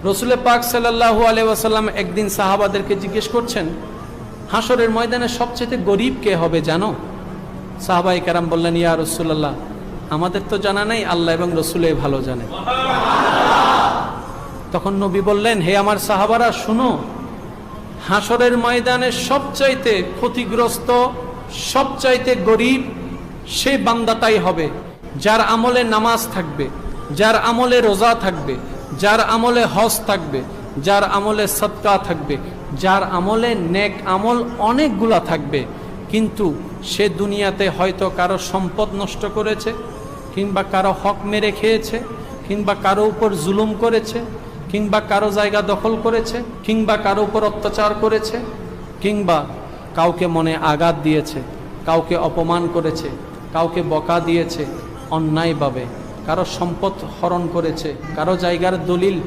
রসুল পাক সাল্লাল্লাহু আলাইহি ওয়াসাল্লাম একদিন সাহাবাদেরকে জিজ্ঞেস করছেন, হাসরের ময়দানে সবচেয়ে গরিব কে হবে জানো? সাহাবায়ে কেরাম বললেন, ইয়া রাসূলুল্লাহ, আমাদের তো জানা নাই, আল্লাহ এবং রসুলই ভালো জানে। তখন নবী বললেন, হে আমার সাহাবারা শুনো, হাসরের ময়দানে সবচাইতে ক্ষতিগ্রস্ত, সবচাইতে গরিব সেই বান্দাটাই হবে যার আমলে নামাজ থাকবে, যার আমলে রোজা থাকবে, যার আমলে হজ থাকবে, যার আমলে সদকা থাকবে, যার আমলে নেক আমল অনেকগুলা থাকবে, কিন্তু সে দুনিয়াতে হয়তো কারো সম্পদ নষ্ট করেছে, কিংবা কারো হক মেরে খেয়েছে, কিংবা কারো উপর জুলুম করেছে, কিংবা কারো জায়গা দখল করেছে, কিংবা কারো উপর অত্যাচার করেছে, কিংবা কাউকে মনে আঘাত দিয়েছে, কাউকে অপমান করেছে, কাউকে বকা দিয়েছে অন্যায়ভাবে, কারো সম্পদ হরণ করেছে, কারো জায়গার দলিল